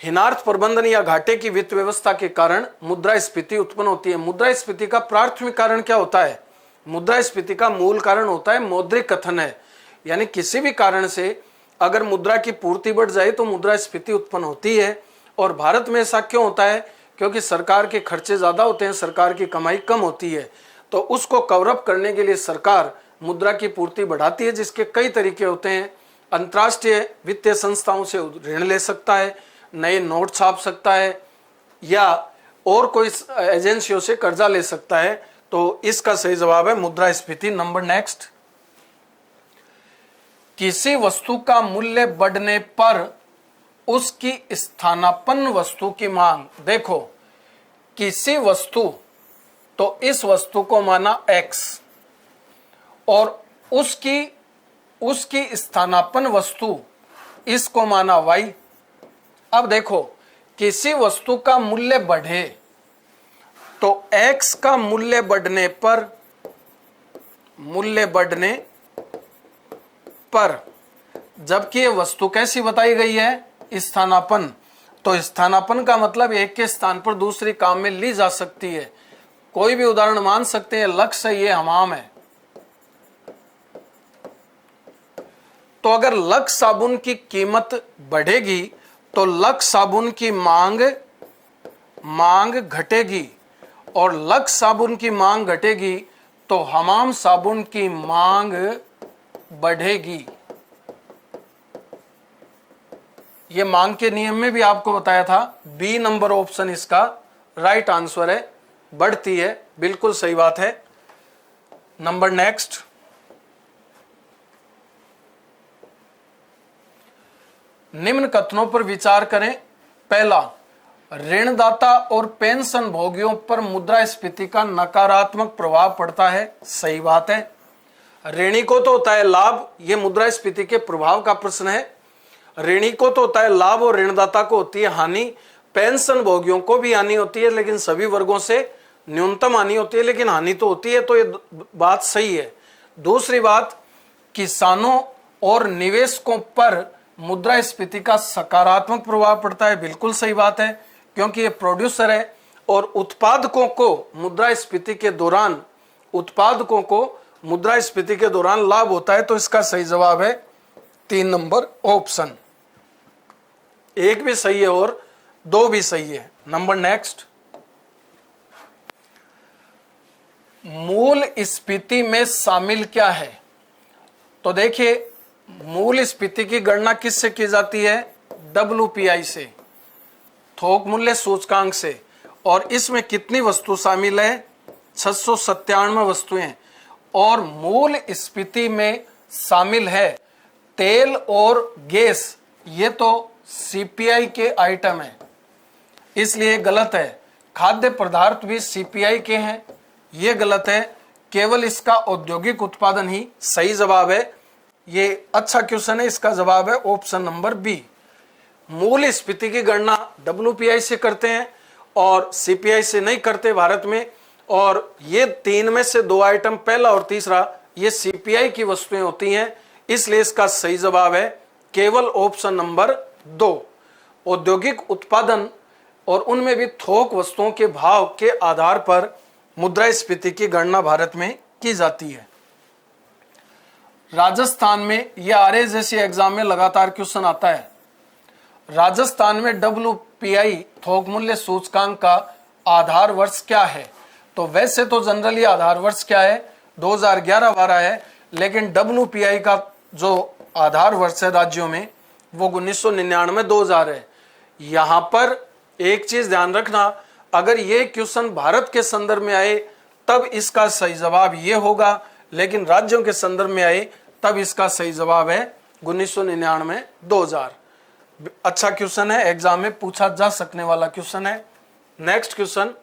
हीनार्थ प्रबंधन या घाटे की वित्त व्यवस्था के कारण मुद्रास्फीति उत्पन्न होती है। मुद्रास्फीति का प्राथमिक कारण क्या होता है? मुद्रास्फीति का मूल कारण होता है मौद्रिक कथन है, यानी किसी भी कारण से अगर मुद्रा की पूर्ति बढ़ जाए तो मुद्रास्फीति उत्पन्न होती है। और भारत में ऐसा क्यों होता है? क्योंकि सरकार के खर्चे ज़्यादा होते हैं, सरकार की कमाई कम होती है, तो उसको कवरअप करने के लिए सरकार मुद्रा की पूर्ति बढ़ाती है, जिसके कई तरीके होते हैं। अंतर्राष्ट्रीय वित्तीय संस्थाओं से ऋण ले सकता है, नए नोट छाप सकता है, या और कोई एजेंसियों से कर्जा ले सकता है। तो इसका सही जवाब है मुद्रास्फीति। नंबर नेक्स्ट, किसी वस्तु का मूल्य बढ़ने पर उसकी स्थानापन्न वस्तु की मांग। देखो, किसी वस्तु, तो इस वस्तु को माना x और उसकी स्थानापन्न वस्तु इसको माना y। अब देखो, किसी वस्तु का मूल्य बढ़े तो x का मूल्य बढ़ने पर जबकि ये वस्तु कैसी बताई गई है, स्थानापन्न, तो स्थानापन्न का मतलब एक के स्थान पर दूसरी काम में ली जा सकती है। कोई भी उदाहरण मान सकते हैं, लक्ष्य ये हमाम है, तो अगर लक्स साबुन की कीमत बढ़ेगी तो लक्स साबुन की मांग घटेगी, और लक्स साबुन की मांग घटेगी तो हमाम साबुन की मांग बढ़ेगी। ये मांग के नियम में भी आपको बताया था। बी नंबर ऑप्शन इसका राइट आंसर है, बढ़ती है, बिल्कुल सही बात है। नंबर नेक्स्ट, निम्न कथनों पर विचार करें। पहला, ऋणदाता और पेंशन भोगियों पर मुद्रास्फीति का नकारात्मक प्रभाव पड़ता है। सही बात है। ऋणी को तो होता है लाभ, ये मुद्रास्फीति के प्रभाव का प्रश्न है। ऋणी को तो होता है लाभ और ऋणदाता को होती है हानि। पेंशन भोगियों को भी हानि होती है, लेकिन सभी वर्गों से न्यूनतम हानि होती है, लेकिन हानि तो होती है, तो ये बात सही है। दूसरी बात, किसानों और निवेशकों पर मुद्रास्फीति का सकारात्मक प्रभाव पड़ता है। बिल्कुल सही बात है, क्योंकि ये प्रोड्यूसर है और उत्पादकों को मुद्रास्फीति के दौरान लाभ होता है। तो इसका सही जवाब है 3 नंबर ऑप्शन। एक भी सही है और 2 भी सही है। नंबर नेक्स्ट, मूल स्फीति में शामिल क्या है। तो देखिए, मूल स्फीति की गणना किससे की जाती है, WPI से, थोक मूल्य सूचकांक से। और इसमें कितनी वस्तु शामिल है, 697 वस्तुएं। और मूल स्फीति में शामिल है तेल और गैस, ये तो CPI के आइटम है, इसलिए गलत है। खाद्य पदार्थ भी CPI के हैं, ये गलत है। केवल इसका औद्योगिक उत्पादन ही सही जवाब है। ये अच्छा क्वेश्चन है, इसका जवाब है ऑप्शन नंबर बी। मूल स्फीति की गणना WPI से करते हैं और CPI से नहीं करते भारत में। और ये 3 में से 2 आइटम, पहला और तीसरा, ये CPI की वस्तुएं होती हैं, इसलिए इसका सही जवाब है केवल ऑप्शन नंबर 2। औद्योगिक उत्पादन और उनमें भी थोक वस्तुओं के भाव के आधार पर मुद्रास्फीति की गणना भारत में की जाती है। राजस्थान में, यह आरए जैसी एग्जाम में लगातार क्वेश्चन आता है, राजस्थान में WPI थोक मूल्य सूचकांक का आधार वर्ष क्या है। तो वैसे तो जनरली आधार वर्ष क्या है, 2011-12 है, लेकिन WPI का जो आधार वर्ष है राज्यों में, वो 1999-2000 है। यहां पर एक चीज ध्यान रखना, अगर ये क्वेश्चन भारत के संदर्भ में आए तब इसका सही जवाब ये होगा, लेकिन राज्यों के संदर्भ में आए तब इसका सही जवाब है 1999-2000। अच्छा क्वेश्चन है, एग्जाम में पूछा जा सकने वाला क्वेश्चन है। नेक्स्ट क्वेश्चन,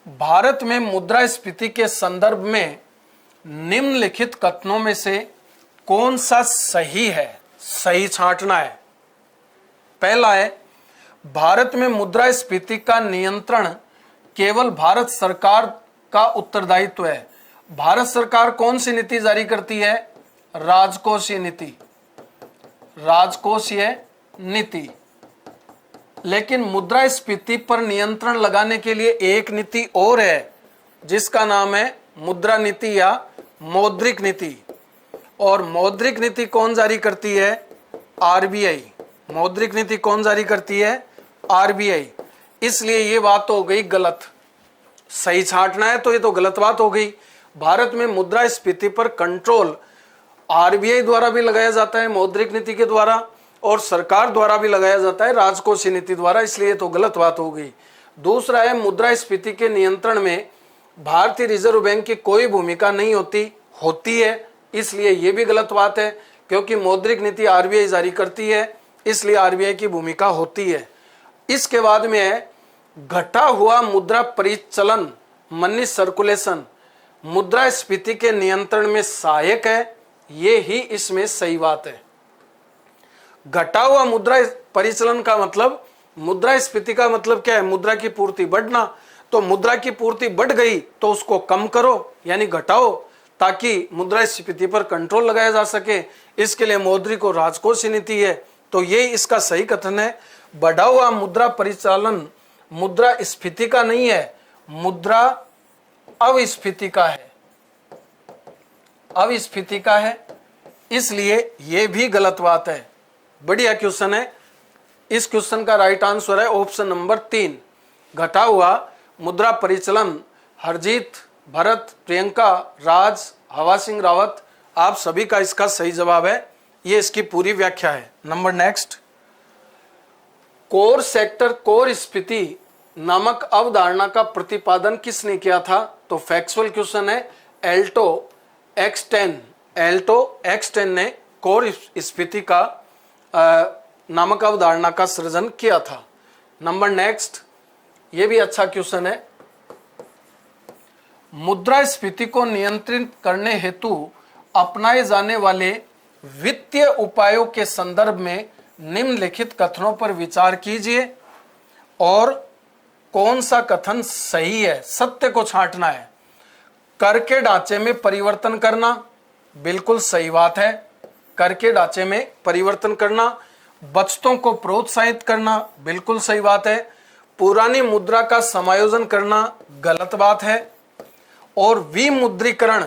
भारत में मुद्रास्फीति के संदर्भ में निम्नलिखित कथनों में से कौन सा सही है, सही छांटना है। पहला है, भारत में मुद्रास्फीति का नियंत्रण केवल भारत सरकार का उत्तरदायित्व है। भारत सरकार कौन सी नीति जारी करती है, राजकोषीय नीति। लेकिन मुद्रास्फीति पर नियंत्रण लगाने के लिए एक नीति और है, जिसका नाम है मुद्रा नीति या मौद्रिक नीति। और मौद्रिक नीति कौन जारी करती है, RBI। मौद्रिक नीति कौन जारी करती है, RBI। इसलिए ये बात तो हो गई गलत। सही छांटना है तो ये तो गलत बात हो गई। भारत में मुद्रास्फीति पर कंट्रोल आरबीआई द्वारा भी लगाया जाता है, मौद्रिक नीति के द्वारा, और सरकार द्वारा भी लगाया जाता है, राजकोषीय नीति द्वारा, इसलिए तो गलत बात हो गई। दूसरा है, मुद्रास्फीति के नियंत्रण में भारतीय रिजर्व बैंक की कोई भूमिका नहीं होती है, इसलिए ये भी गलत बात है, क्योंकि मौद्रिक नीति आरबीआई जारी करती है, इसलिए आरबीआई की भूमिका होती है। इसके बाद में है, घटा हुआ मुद्रा परिचलन मनी सर्कुलेशन मुद्रास्फीति के नियंत्रण में सहायक है, ये ही इसमें सही बात है। घटा हुआ मुद्रा परिचलन का मतलब, मुद्रास्फीति का मतलब क्या है? मुद्रा की पूर्ति बढ़ना। तो मुद्रा की पूर्ति बढ़ गई तो उसको कम करो, यानी घटाओ, ताकि मुद्रास्फीति पर कंट्रोल लगाया जा सके। इसके लिए मौद्रिक और राजकोषीय नीति है, तो ये इसका सही कथन है। बढ़ा हुआ मुद्रा परिचालन मुद्रास्फीति का नहीं है, मुद्रा अविस्फीति का है, अविस्फीति का है, इसलिए ये भी गलत बात है। बढ़िया क्वेश्चन है। इस क्वेश्चन का राइट आंसर है ऑप्शन नंबर 3, घटा हुआ मुद्रा परिचलन। हरजीत, भरत, प्रियंका, राज, हवा सिंह रावत, आप सभी का इसका सही जवाब है। ये इसकी पूरी व्याख्या है। Number next, core sector core स्फीति नामक अवधारणा का प्रतिपादन किसने किया था? तो फैक्चुअल क्वेश्चन है। एल्टो एक्सटेन ने कोर स्फीति का नामक अवधारणा का सृजन किया था। नंबर नेक्स्ट, ये भी अच्छा क्वेश्चन है। मुद्रास्फीति को नियंत्रित करने हेतु अपनाए जाने वाले वित्तीय उपायों के संदर्भ में निम्नलिखित कथनों पर विचार कीजिए और कौन सा कथन सही है। सत्य को छांटना है। कर के ढांचे में परिवर्तन करना, बिल्कुल सही बात है। कर के ढांचे में परिवर्तन करना। बचतों को प्रोत्साहित करना, बिल्कुल सही बात है। पुरानी मुद्रा का समायोजन करना, गलत बात है। और विमुद्रीकरण,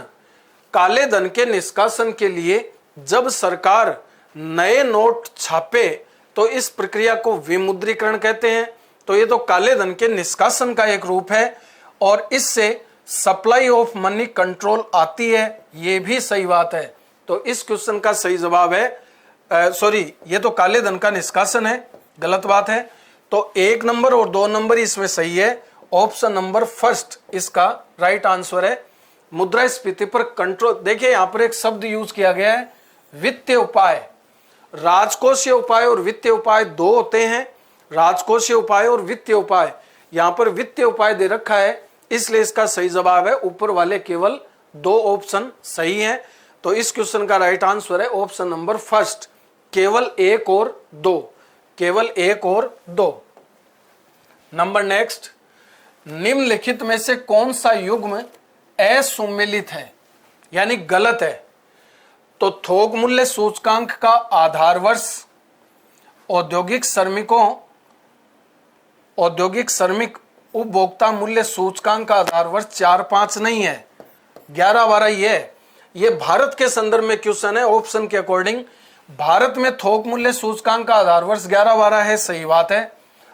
काले धन के निष्कासन के लिए जब सरकार नए नोट छापे तो इस प्रक्रिया को विमुद्रीकरण कहते हैं। तो ये तो काले धन के निष्कासन का एक रूप है, और इससे सप्लाई ऑफ मनी कंट्रोल आती है, ये भी सही बात है। तो इस क्वेश्चन का सही जवाब है, ये तो काले धन का निष्कासन है, गलत बात है। तो 1 नंबर और 2 नंबर इसमें सही है। ऑप्शन नंबर फर्स्ट इसका राइट आंसर है। मुद्रास्फीति पर कंट्रोल, देखिए यहां पर एक शब्द यूज किया गया है, वित्तीय उपाय। राजकोषीय उपाय और वित्तीय उपाय दो होते हैं, राजकोषीय उपाय और वित्तीय उपाय। यहां पर वित्तीय उपाय दे रखा है, इसलिए इसका सही जवाब है। ऊपर वाले केवल 2 ऑप्शन सही हैं। तो इस क्वेश्चन का राइट आंसर है ऑप्शन नंबर फर्स्ट, केवल 1 और 2, केवल 1 और 2। नंबर नेक्स्ट, निम्नलिखित में से कौन सा युग्म असुमेलित है, यानी गलत है? तो थोक मूल्य सूचकांक का आधार वर्ष औद्योगिक श्रमिक उपभोक्ता मूल्य सूचकांक का आधार वर्ष 4-5 नहीं है, 11-12 ये भारत के संदर्भ में क्वेश्चन है। ऑप्शन के अकॉर्डिंग भारत में थोक मूल्य सूचकांक का आधार वर्ष 11-12 है, सही बात है।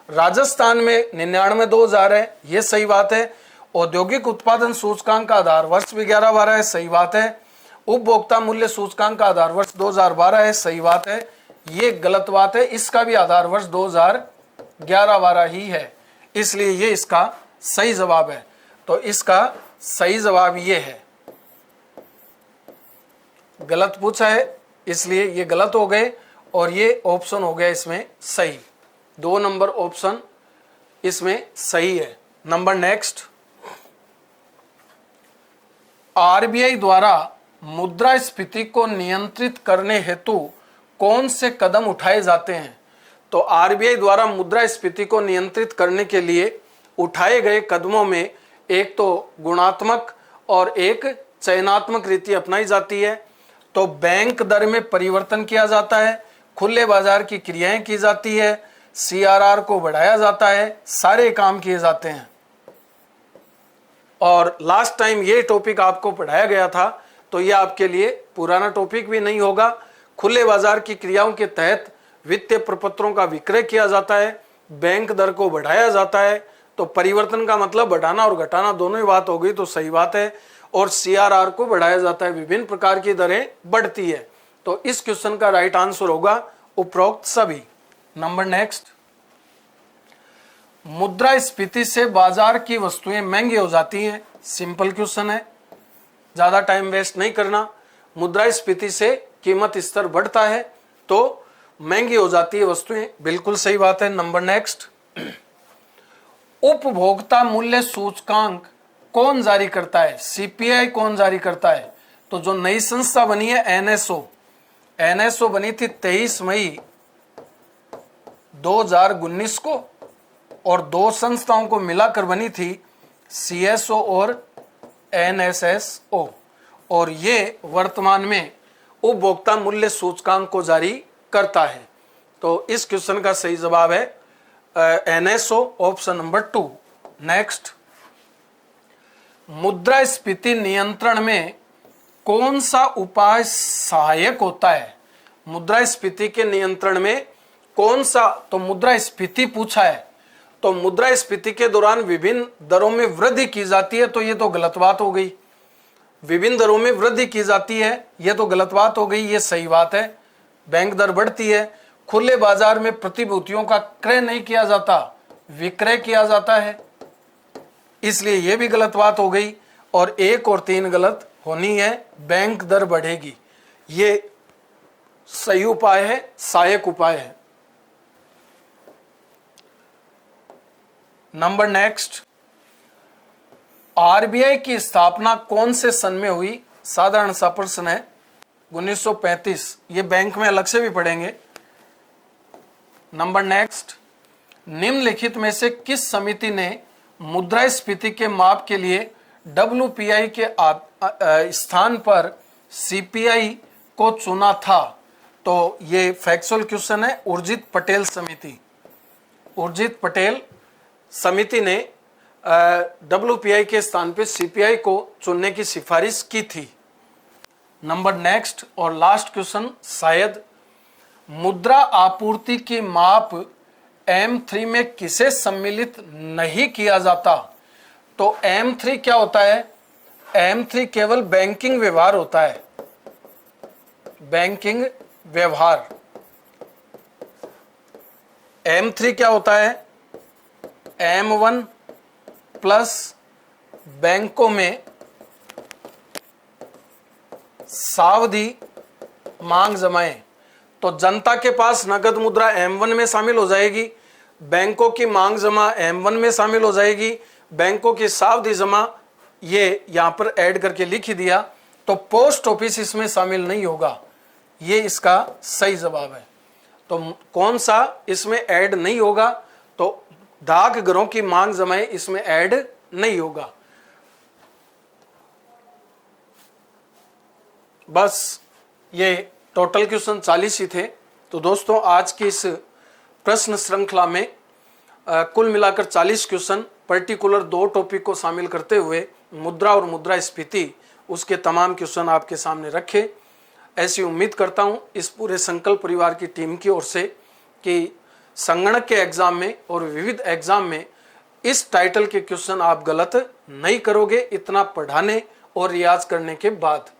राजस्थान में 99-2000 है, ये सही बात है। औद्योगिक उत्पादन सूचकांक का आधार वर्ष भी 11-12 है, सही बात है। उपभोक्ता मूल्य सूचकांक का आधार वर्ष 2012 है, सही बात है। ये गलत बात है, इसका भी आधार वर्ष 2011-12 ही है, इसलिए ये इसका सही जवाब है। तो इसका सही जवाब ये है, गलत पूछा है इसलिए ये गलत हो गए, और ये ऑप्शन हो गया इसमें सही। 2 नंबर ऑप्शन इसमें सही है। नंबर नेक्स्ट, आरबीआई द्वारा मुद्रास्फीति को नियंत्रित करने हेतु कौन से कदम उठाए जाते हैं? तो आरबीआई द्वारा मुद्रास्फीति को नियंत्रित करने के लिए उठाए गए कदमों में एक तो गुणात्मक और एक चयनात्मक रीति अपनाई जाती है। तो बैंक दर में परिवर्तन किया जाता है, खुले बाजार की क्रियाएं की जाती है, सीआरआर को बढ़ाया जाता है, सारे काम किए जाते हैं। और लास्ट टाइम ये टॉपिक आपको पढ़ाया गया था, तो ये आपके लिए पुराना टॉपिक भी नहीं होगा। खुले बाजार की क्रियाओं के तहत वित्तीय प्रपत्रों का विक्रय किया जाता है, बैंक दर को बढ़ाया जाता है, तो परिवर्तन का मतलब बढ़ाना और घटाना दोनों ही बात हो गई, तो सही बात है। और CRR को बढ़ाया जाता है, विभिन्न प्रकार की दरें बढ़ती है। तो इस क्वेश्चन का राइट आंसर होगा उपरोक्त सभी। नंबर नेक्स्ट, मुद्रास्फीति से बाजार की वस्तुएं महंगी हो जाती हैं। सिंपल क्वेश्चन है, ज्यादा टाइम वेस्ट नहीं करना। मुद्रास्फीति से कीमत स्तर बढ़ता है तो महंगी हो जाती है वस्तुएं, बिल्कुल सही बात है। नंबर नेक्स्ट, उपभोक्ता मूल्य सूचकांक कौन जारी करता है? CPI कौन जारी करता है? तो जो नई संस्था बनी है NSO बनी थी 23 मई 2019 को, और दो संस्थाओं को मिलाकर बनी थी CSO और NSSO, और ये वर्तमान में उपभोक्ता मूल्य सूचकांक को जारी करता है। तो इस क्वेश्चन का सही जवाब है NSO, ऑप्शन नंबर 2। नेक्स्ट, मुद्रास्फीति नियंत्रण में कौन सा उपाय सहायक होता है? मुद्रास्फीति के नियंत्रण में कौन सा, तो मुद्रास्फीति पूछा है, तो मुद्रास्फीति के दौरान विभिन्न दरों में वृद्धि की जाती है, तो ये तो गलत बात हो गई। विभिन्न दरों में वृद्धि की जाती है, ये तो गलत बात हो गई, ये सही बात है। बैंक दर बढ़ती है, खुले बाजार में प्रतिभूतियों का क्रय नहीं किया जाता, विक्रय किया जाता है, इसलिए यह भी गलत बात हो गई। और 1 और 3 गलत होनी है। बैंक दर बढ़ेगी, ये सही उपाय है, सहायक उपाय है। नंबर नेक्स्ट, RBI की स्थापना कौन से सन में हुई? साधारण सा प्रश्न है, 1935। ये बैंक में अलग से भी पढ़ेंगे। नंबर नेक्स्ट, निम्नलिखित में से किस समिति ने मुद्रास्फीति के माप के लिए WPI के स्थान पर CPI को चुना था? तो ये फैक्चुअल क्वेश्चन है। उर्जित पटेल समिति ने WPI के स्थान पर CPI को चुनने की सिफारिश की थी। नंबर नेक्स्ट और लास्ट क्वेश्चन शायद, मुद्रा आपूर्ति की माप M3 में किसे सम्मिलित नहीं किया जाता? तो M3 क्या होता है? M3 केवल बैंकिंग व्यवहार होता है, बैंकिंग व्यवहार। M3 क्या होता है? M1 प्लस बैंकों में सावधि मांग जमाएं, तो जनता के पास नगद मुद्रा M1 में शामिल हो जाएगी, बैंकों की मांग जमा M1 में शामिल हो जाएगी, बैंकों की सावधि जमा ये यहां पर ऐड करके लिख ही दिया। तो पोस्ट ऑफिस इसमें शामिल नहीं होगा, ये इसका सही जवाब है। तो कौन सा इसमें ऐड नहीं होगा? तो डाकघरों की मांग जमाएं इसमें ऐड नहीं होगा। बस ये टोटल क्वेश्चन 40 ही थे। तो दोस्तों आज की इस प्रश्न श्रृंखला में कुल मिलाकर 40 क्वेश्चन पर्टिकुलर 2 टॉपिक को शामिल करते हुए मुद्रा और मुद्रास्फीति उसके तमाम क्वेश्चन आपके सामने रखे। ऐसी उम्मीद करता हूं इस पूरे संकल्प परिवार की टीम की ओर से कि संगणक के एग्जाम में और विविध एग्जाम में इस टाइटल के क्वेश्चन आप गलत नहीं करोगे, इतना पढ़ाने और रियाज करने के बाद।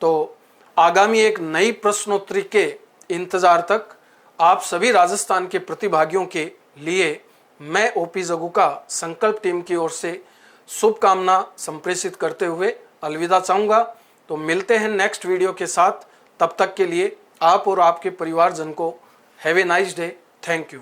तो आगामी एक नई प्रश्नोत्तरी के इंतजार तक आप सभी राजस्थान के प्रतिभागियों के लिए मैं OP जगुका संकल्प टीम की ओर से शुभकामना संप्रेषित करते हुए अलविदा चाहूंगा। तो मिलते हैं नेक्स्ट वीडियो के साथ, तब तक के लिए आप और आपके परिवारजन को have a nice day. Thank you.